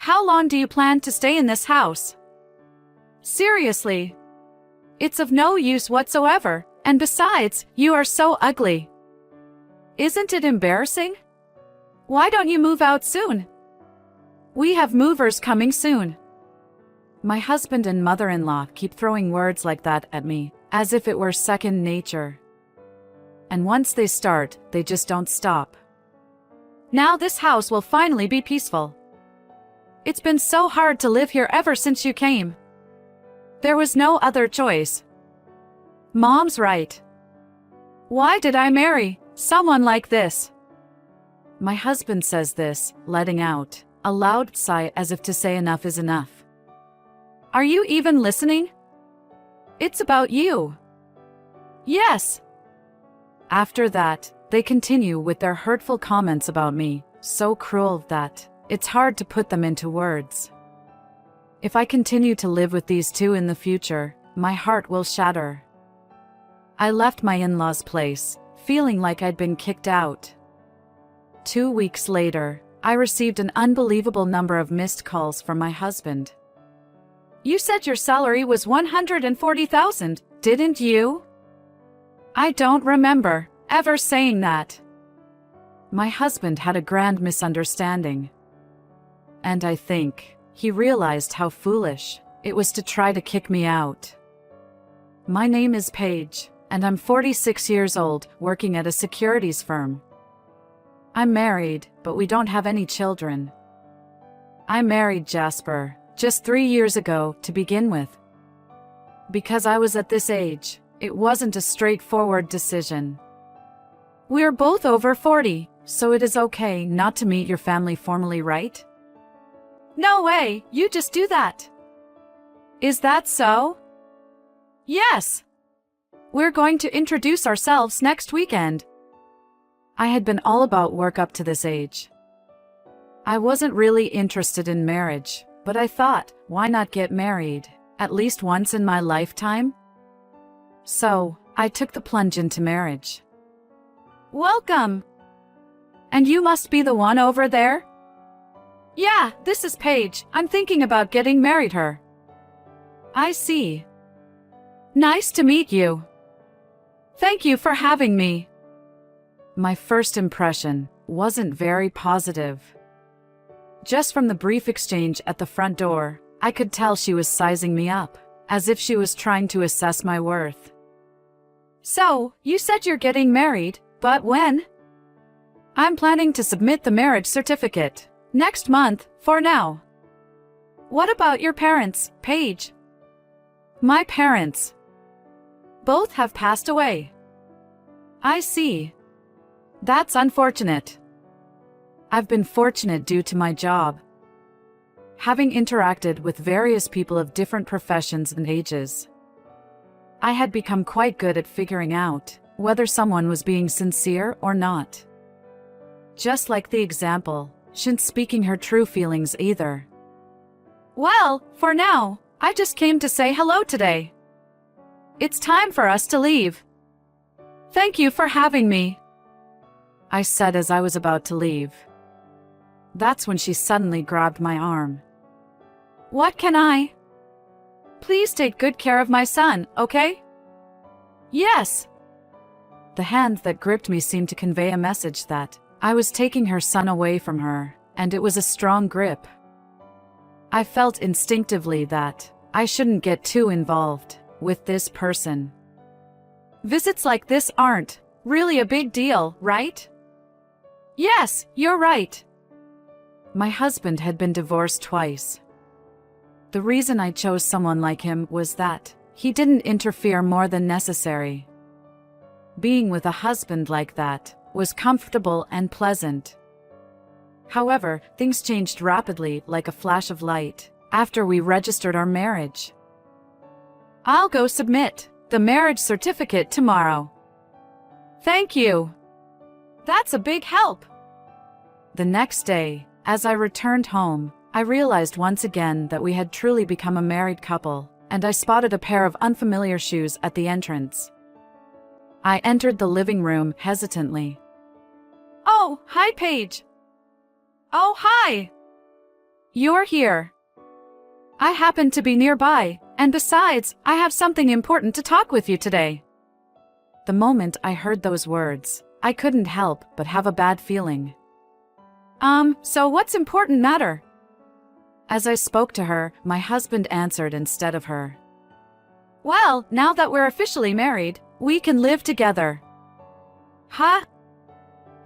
How long do you plan to stay in this house? Seriously. It's of no use whatsoever, and besides, you are so ugly. Isn't it embarrassing? Why don't you move out soon? We have movers coming soon. My husband and mother-in-law keep throwing words like that at me, as if it were second nature. And once they start, they just don't stop. Now this house will finally be peaceful. It's been so hard to live here ever since you came. There was no other choice. Mom's right. Why did I marry someone like this? My husband says this, letting out a loud sigh as if to say enough is enough. Are you even listening? It's about you. Yes. After that, they continue with their hurtful comments about me, so cruel that it's hard to put them into words. If I continue to live with these two in the future, my heart will shatter. I left my in-laws' place, feeling like I'd been kicked out. 2 weeks later, I received an unbelievable number of missed calls from my husband. You said your salary was $140,000, didn't you? I don't remember ever saying that. My husband had a grand misunderstanding. And I think he realized how foolish it was to try to kick me out. My name is Paige, and I'm 46 years old, working at a securities firm. I'm married, but we don't have any children. I married Jasper just 3 years ago to begin with. Because I was at this age, it wasn't a straightforward decision. We're both over 40, so it is okay not to meet your family formally, right? No way, you just do that. Is that so? Yes. We're going to introduce ourselves next weekend. I had been all about work up to this age. I wasn't really interested in marriage, but I thought, why not get married, at least once in my lifetime? So, I took the plunge into marriage. Welcome! And you must be the one over there? Yeah, this is Paige. I'm thinking about getting married her. I see. Nice to meet you. Thank you for having me. My first impression wasn't very positive. Just from the brief exchange at the front door, I could tell she was sizing me up, as if she was trying to assess my worth. So, you said you're getting married, but when? I'm planning to submit the marriage certificate next month, for now. What about your parents, Paige? My parents. Both have passed away. I see. That's unfortunate. I've been fortunate due to my job. Having interacted with various people of different professions and ages, I had become quite good at figuring out whether someone was being sincere or not. Just like the example, she isn't speaking her true feelings either. Well, for now, I just came to say hello today. It's time for us to leave. Thank you for having me, I said as I was about to leave. That's when she suddenly grabbed my arm. What can I? Please take good care of my son, okay? Yes. The hand that gripped me seemed to convey a message that I was taking her son away from her, and it was a strong grip. I felt instinctively that I shouldn't get too involved with this person. Visits like this aren't really a big deal, right? Yes, you're right. My husband had been divorced twice. The reason I chose someone like him was that he didn't interfere more than necessary. Being with a husband like that was comfortable and pleasant. However, things changed rapidly like a flash of light after we registered our marriage. I'll go submit the marriage certificate tomorrow. Thank you. That's a big help. The next day, as I returned home, I realized once again that we had truly become a married couple, and I spotted a pair of unfamiliar shoes at the entrance. I entered the living room hesitantly. Oh, hi, Paige. Oh, hi. You're here. I happen to be nearby, and besides, I have something important to talk with you today. The moment I heard those words, I couldn't help but have a bad feeling. So what's important matter? As I spoke to her, my husband answered instead of her. Well, now that we're officially married, we can live together. Huh?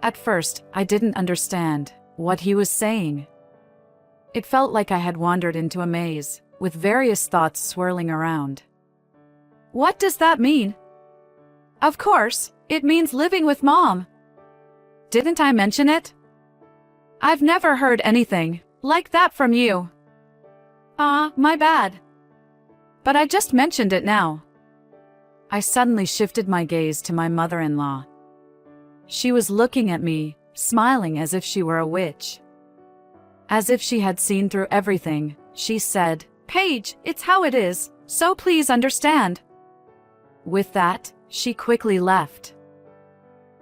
At first, I didn't understand what he was saying. It felt like I had wandered into a maze, with various thoughts swirling around. What does that mean? Of course, it means living with Mom. Didn't I mention it? I've never heard anything like that from you. My bad. But I just mentioned it now. I suddenly shifted my gaze to my mother-in-law. She was looking at me, smiling as if she were a witch. As if she had seen through everything, she said, "Paige, it's how it is, so please understand." With that, she quickly left.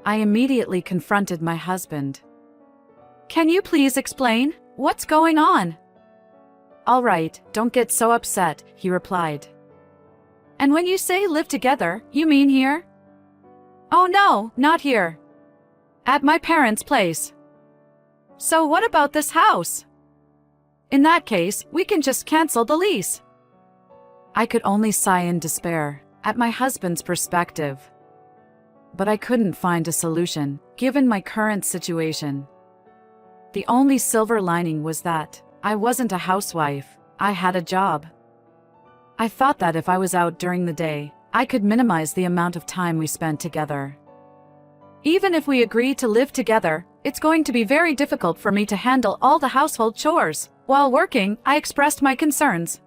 I immediately confronted my husband. Can you please explain what's going on? All right, don't get so upset, he replied. And when you say live together, you mean here? Oh no, not here. At my parents' place. So what about this house? In that case, we can just cancel the lease. I could only sigh in despair at my husband's perspective. But I couldn't find a solution, given my current situation. The only silver lining was that I wasn't a housewife, I had a job. I thought that if I was out during the day, I could minimize the amount of time we spent together. Even if we agree to live together, it's going to be very difficult for me to handle all the household chores. While working, I expressed my concerns.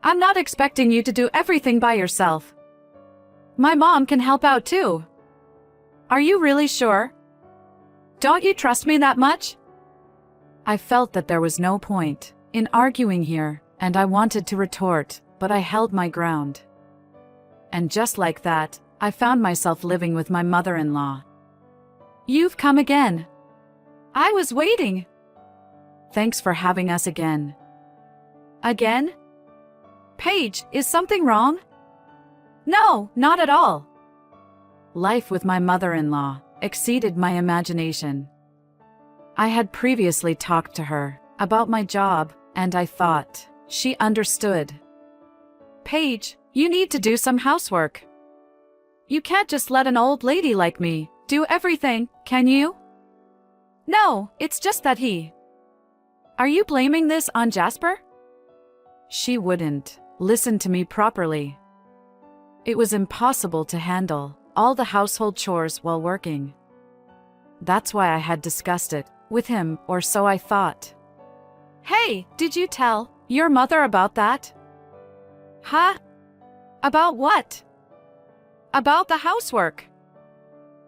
I'm not expecting you to do everything by yourself. My mom can help out too. Are you really sure? Don't you trust me that much? I felt that there was no point in arguing here, and I wanted to retort, but I held my ground. And just like that, I found myself living with my mother-in-law. You've come again. I was waiting. Thanks for having us again. Again? Paige, is something wrong? No, not at all. Life with my mother-in-law exceeded my imagination. I had previously talked to her about my job, and I thought she understood. Paige, you need to do some housework. You can't just let an old lady like me do everything, can you? No, it's just that he. Are you blaming this on Jasper? She wouldn't listen to me properly. It was impossible to handle all the household chores while working. That's why I had discussed it with him, or so I thought. Hey, did you tell your mother about that? Huh? About what? About the housework.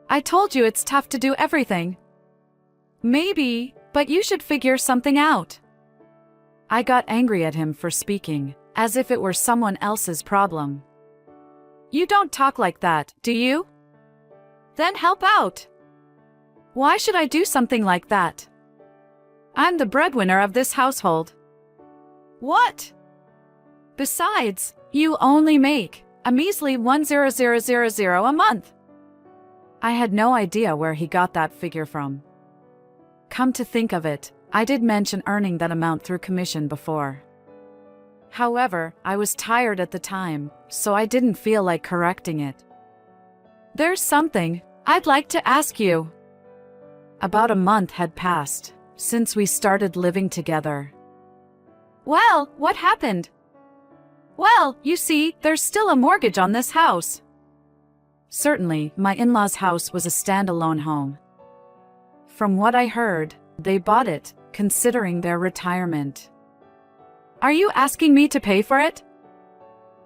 I told you it's tough to do everything. Maybe, but you should figure something out. I got angry at him for speaking, as if it were someone else's problem. You don't talk like that, do you? Then help out. Why should I do something like that? I'm the breadwinner of this household. What? Besides, you only make a measly $1,000 a month. I had no idea where he got that figure from. Come to think of it, I did mention earning that amount through commission before. However, I was tired at the time, so I didn't feel like correcting it. There's something I'd like to ask you. About a month had passed since we started living together. Well, what happened? Well, you see, there's still a mortgage on this house. Certainly, my in-laws' house was a standalone home. From what I heard, they bought it, considering their retirement. Are you asking me to pay for it?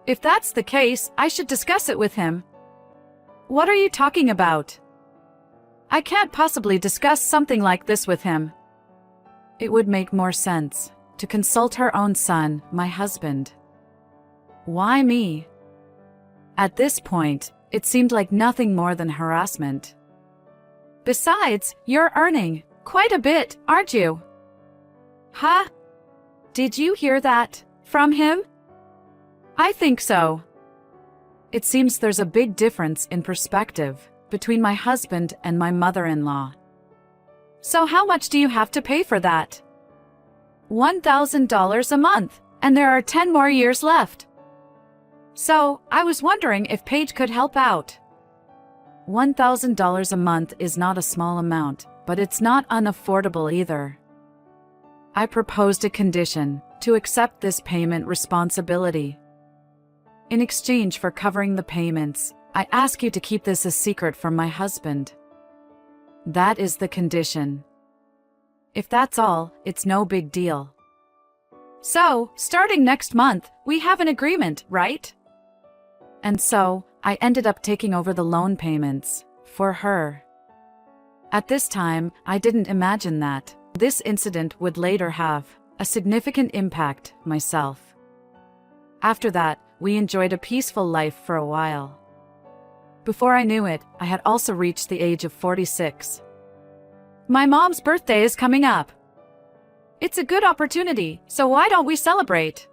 If that's the case, I should discuss it with him. What are you talking about? I can't possibly discuss something like this with him. It would make more sense to consult her own son, my husband. Why me? At this point, it seemed like nothing more than harassment. Besides, you're earning quite a bit, aren't you? Huh? Did you hear that? From him? I think so. It seems there's a big difference in perspective between my husband and my mother-in-law. So how much do you have to pay for that? $1,000 a month, and there are 10 more years left. So, I was wondering if Paige could help out. $1,000 a month is not a small amount, but it's not unaffordable either. I proposed a condition to accept this payment responsibility. In exchange for covering the payments, I ask you to keep this a secret from my husband. That is the condition. If that's all, it's no big deal. So, starting next month, we have an agreement, right? And so, I ended up taking over the loan payments for her. At this time, I didn't imagine that this incident would later have a significant impact myself. After that, we enjoyed a peaceful life for a while. Before I knew it, I had also reached the age of 46. My mom's birthday is coming up. It's a good opportunity, so why don't we celebrate?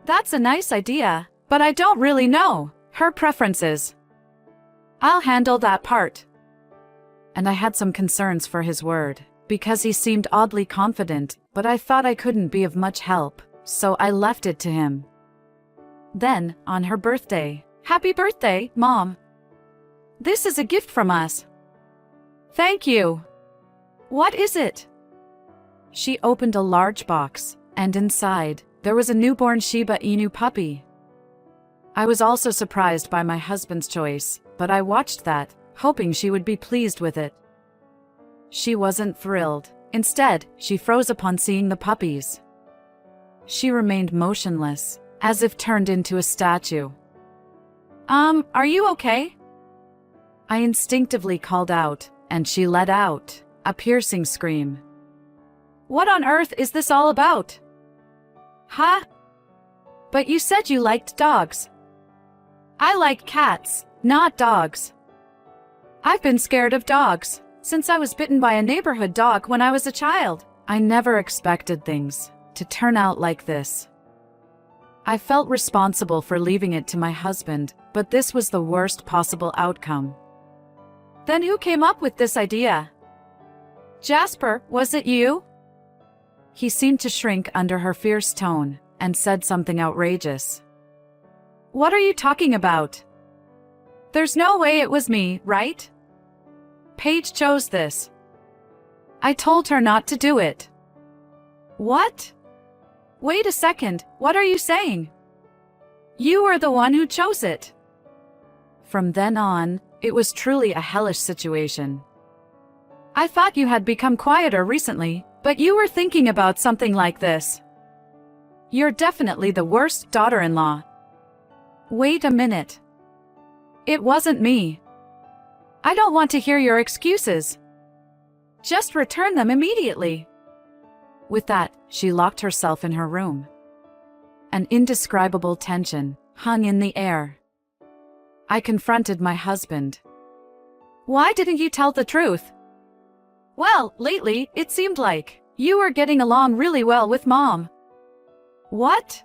That's a nice idea, but I don't really know her preferences. I'll handle that part. And I had some concerns for his word, because he seemed oddly confident, but I thought I couldn't be of much help, so I left it to him. Then, on her birthday, "Happy birthday, Mom! This is a gift from us." "Thank you." "What is it?" She opened a large box, and inside, there was a newborn Shiba Inu puppy. I was also surprised by my husband's choice, but I watched that, hoping she would be pleased with it. She wasn't thrilled. Instead, she froze upon seeing the puppies. She remained motionless, as if turned into a statue. Are you okay?" I instinctively called out, and she let out a piercing scream. "What on earth is this all about?" "Huh? But you said you liked dogs." "I like cats, not dogs. I've been scared of dogs since I was bitten by a neighborhood dog when I was a child." I never expected things to turn out like this. I felt responsible for leaving it to my husband, but this was the worst possible outcome. "Then who came up with this idea?" "Jasper, was it you?" He seemed to shrink under her fierce tone, and said something outrageous. "What are you talking about? There's no way it was me, right? Paige chose this. I told her not to do it." "What? Wait a second, what are you saying? You were the one who chose it." From then on, it was truly a hellish situation. "I thought you had become quieter recently, but you were thinking about something like this. You're definitely the worst daughter-in-law." "Wait a minute. It wasn't me. I don't want to hear your excuses. Just return them immediately." With that, she locked herself in her room. An indescribable tension hung in the air. I confronted my husband. "Why didn't you tell the truth?" "Well, lately, it seemed like you were getting along really well with Mom." "What?"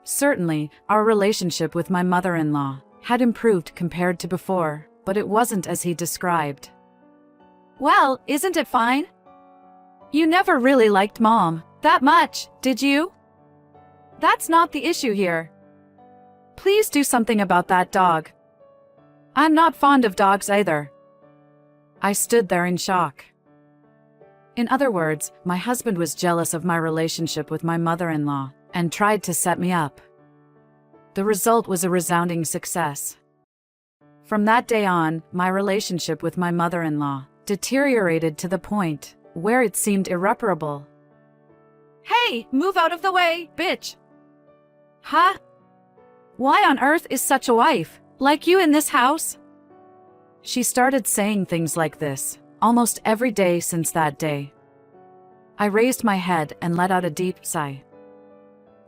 Certainly, our relationship with my mother-in-law had improved compared to before, but it wasn't as he described. "Well, isn't it fine? You never really liked Mom that much, did you? That's not the issue here. Please do something about that dog. I'm not fond of dogs either." I stood there in shock. In other words, my husband was jealous of my relationship with my mother-in-law and tried to set me up. The result was a resounding success. From that day on, my relationship with my mother-in-law deteriorated to the point where it seemed irreparable. "Hey, move out of the way, bitch!" "Huh? Why on earth is such a wife like you in this house?" She started saying things like this almost every day since that day. I raised my head and let out a deep sigh.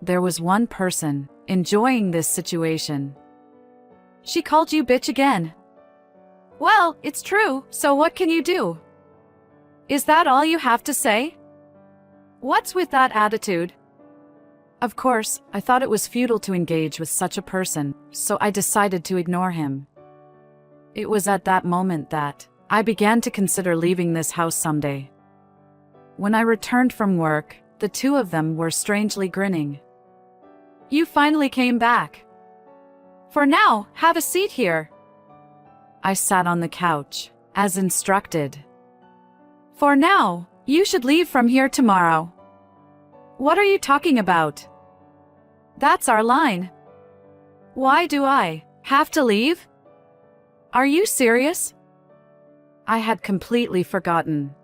There was one person enjoying this situation. "She called you bitch again." "Well, it's true, so what can you do? Is that all you have to say?" What's with that attitude? Of course, I thought it was futile to engage with such a person, so I decided to ignore him. It was at that moment that I began to consider leaving this house someday. When I returned from work, the two of them were strangely grinning. You finally came back. For now, have a seat here. I sat on the couch, as instructed. For now, you should leave from here tomorrow. What are you talking about? That's our line. Why do I have to leave? Are you serious? I had completely forgotten.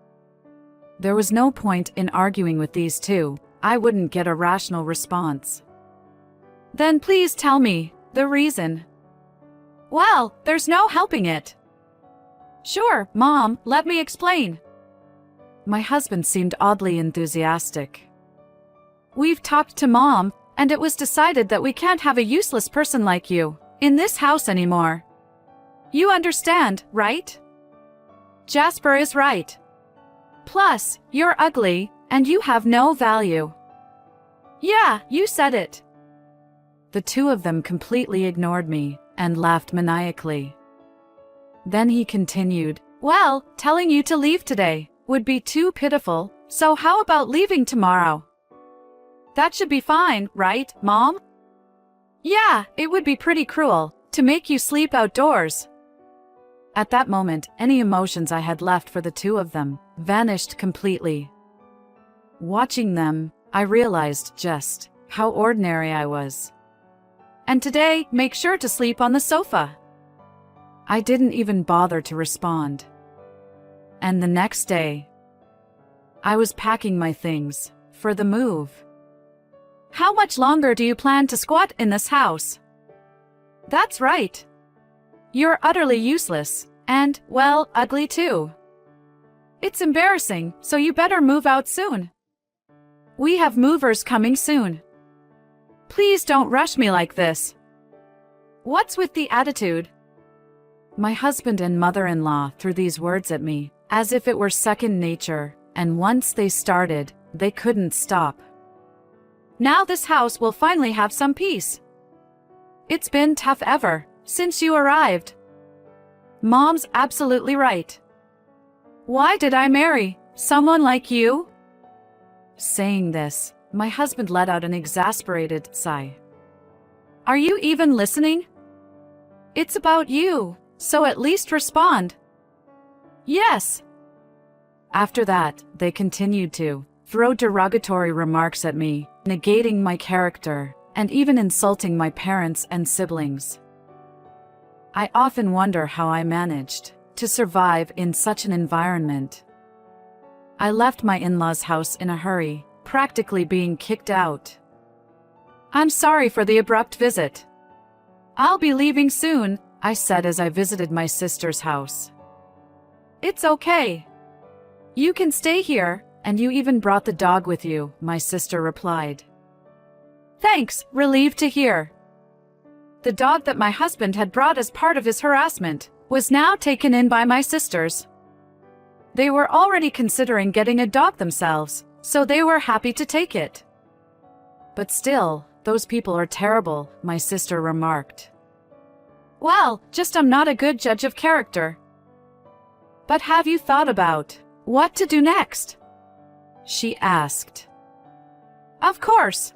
There was no point in arguing with these two. I wouldn't get a rational response. Then please tell me the reason. Well, there's no helping it. Sure, Mom, let me explain. My husband seemed oddly enthusiastic. We've talked to Mom, and it was decided that we can't have a useless person like you in this house anymore. You understand, right? Jasper is right. Plus, you're ugly, and you have no value. Yeah, you said it. The two of them completely ignored me and laughed maniacally. Then he continued, well, telling you to leave today would be too pitiful, so how about leaving tomorrow? That should be fine, right, Mom? Yeah, it would be pretty cruel to make you sleep outdoors. At that moment, any emotions I had left for the two of them vanished completely. Watching them, I realized just how ordinary I was. And today, make sure to sleep on the sofa. I didn't even bother to respond. And the next day, I was packing my things for the move. How much longer do you plan to squat in this house? That's right. You're utterly useless, and, well, ugly too. It's embarrassing, so you better move out soon. We have movers coming soon. Please don't rush me like this. What's with the attitude? My husband and mother-in-law threw these words at me, as if it were second nature, and once they started, they couldn't stop. Now this house will finally have some peace. It's been tough ever since you arrived. Mom's absolutely right. Why did I marry someone like you? Saying this, my husband let out an exasperated sigh. Are you even listening? It's about you, so at least respond. Yes. After that, they continued to throw derogatory remarks at me, negating my character, and even insulting my parents and siblings. I often wonder how I managed to survive in such an environment. I left my in-laws' house in a hurry, practically being kicked out. I'm sorry for the abrupt visit. I'll be leaving soon, I said as I visited my sister's house. It's okay. You can stay here, and you even brought the dog with you, my sister replied. Thanks, relieved to hear. The dog that my husband had brought as part of his harassment was now taken in by my sisters. They were already considering getting a dog themselves, so they were happy to take it. But still, those people are terrible, my sister remarked. Well, just I'm not a good judge of character. But have you thought about what to do next? She asked. Of course.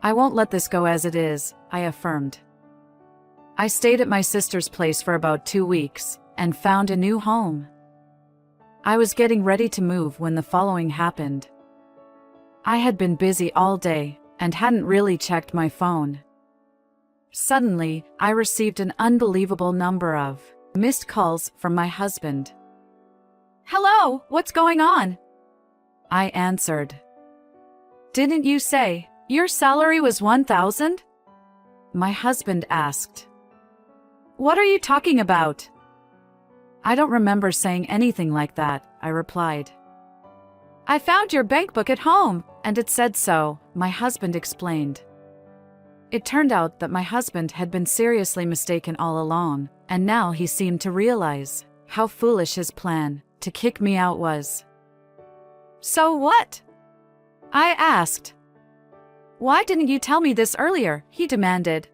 I won't let this go as it is, I affirmed. I stayed at my sister's place for about 2 weeks and found a new home. I was getting ready to move when the following happened. I had been busy all day and hadn't really checked my phone. Suddenly, I received an unbelievable number of missed calls from my husband. Hello, what's going on? I answered. Didn't you say your salary was 1,000? My husband asked. What are you talking about? I don't remember saying anything like that, I replied. I found your bank book at home, and it said so, my husband explained. It turned out that my husband had been seriously mistaken all along, and now he seemed to realize how foolish his plan to kick me out was. So what? I asked. Why didn't you tell me this earlier? He demanded.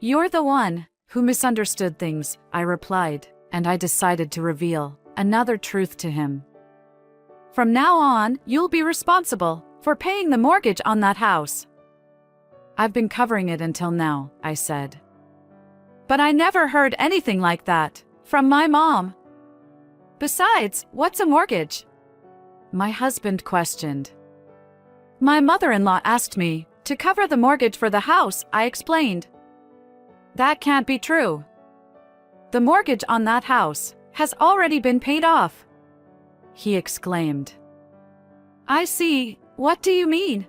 You're the one who misunderstood things, I replied, and I decided to reveal another truth to him. From now on, you'll be responsible for paying the mortgage on that house. I've been covering it until now, I said. But I never heard anything like that from my mom. Besides, what's a mortgage? My husband questioned. My mother-in-law asked me to cover the mortgage for the house, I explained. That can't be true. The mortgage on that house has already been paid off, he exclaimed. I see. What do you mean?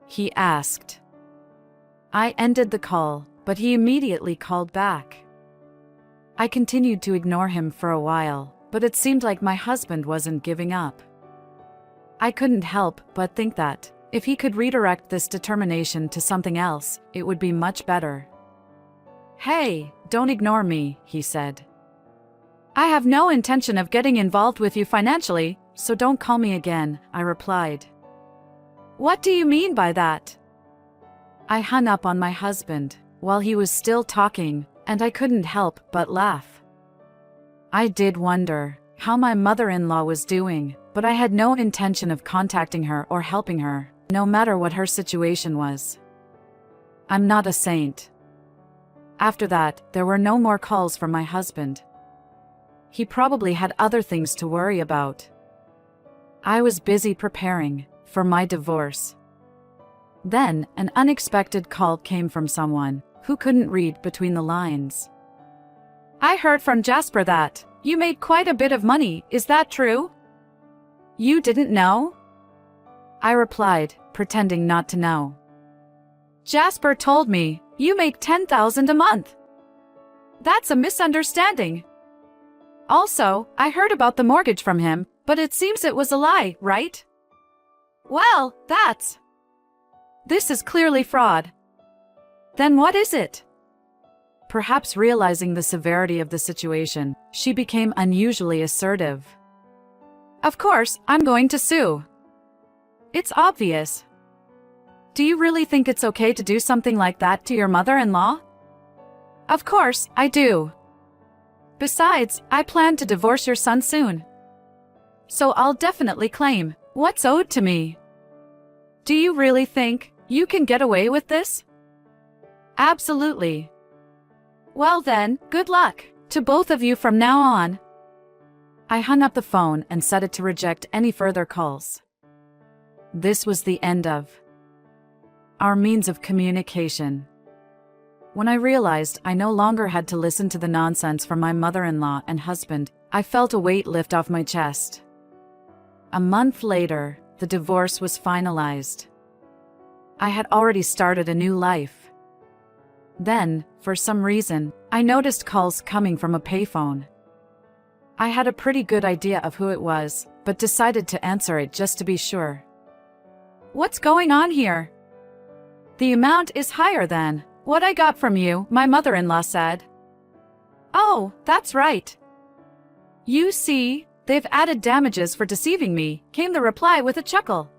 He asked. I ended the call, but he immediately called back. I continued to ignore him for a while, but it seemed like my husband wasn't giving up. I couldn't help but think that if he could redirect this determination to something else, it would be much better. Hey, don't ignore me, he said. I have no intention of getting involved with you financially, so don't call me again, I replied. What do you mean by that? I hung up on my husband while he was still talking, and I couldn't help but laugh. I did wonder how my mother-in-law was doing, but I had no intention of contacting her or helping her, no matter what her situation was. I'm not a saint. After that, there were no more calls from my husband. He probably had other things to worry about. I was busy preparing for my divorce. Then, an unexpected call came from someone who couldn't read between the lines. I heard from Jasper that you made quite a bit of money, is that true? You didn't know? I replied, pretending not to know. Jasper told me you make $10,000 a month. That's a misunderstanding. Also, I heard about the mortgage from him, but it seems it was a lie, right? Well, this is clearly fraud. Then what is it? Perhaps realizing the severity of the situation, she became unusually assertive. Of course, I'm going to sue. It's obvious. Do you really think it's okay to do something like that to your mother-in-law? Of course, I do. Besides, I plan to divorce your son soon. So I'll definitely claim what's owed to me. Do you really think you can get away with this? Absolutely. Well then, good luck to both of you from now on. I hung up the phone and set it to reject any further calls. This was the end of our means of communication. When I realized I no longer had to listen to the nonsense from my mother-in-law and husband, I felt a weight lift off my chest. A month later, the divorce was finalized. I had already started a new life. Then, for some reason, I noticed calls coming from a payphone. I had a pretty good idea of who it was, but decided to answer it just to be sure. What's going on here? The amount is higher than what I got from you, my mother-in-law said. Oh, that's right. You see, they've added damages for deceiving me, came the reply with a chuckle.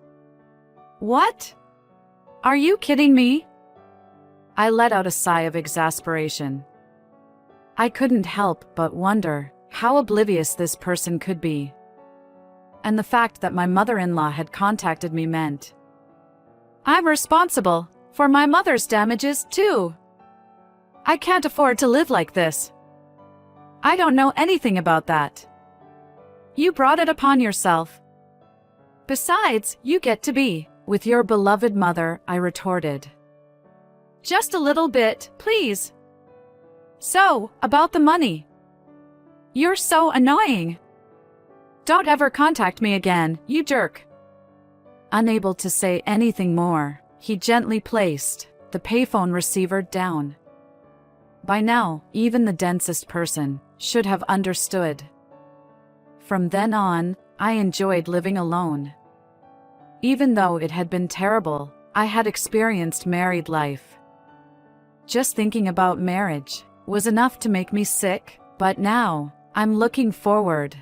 What? Are you kidding me? I let out a sigh of exasperation. I couldn't help but wonder how oblivious this person could be. And the fact that my mother-in-law had contacted me meant I'm responsible for my mother's damages, too. I can't afford to live like this. I don't know anything about that. You brought it upon yourself. Besides, you get to be with your beloved mother, I retorted. Just a little bit, please. So, about the money. You're so annoying. Don't ever contact me again, you jerk. Unable to say anything more, he gently placed the payphone receiver down. By now, even the densest person should have understood. From then on, I enjoyed living alone. Even though it had been terrible, I had experienced married life. Just thinking about marriage was enough to make me sick, but now, I'm looking forward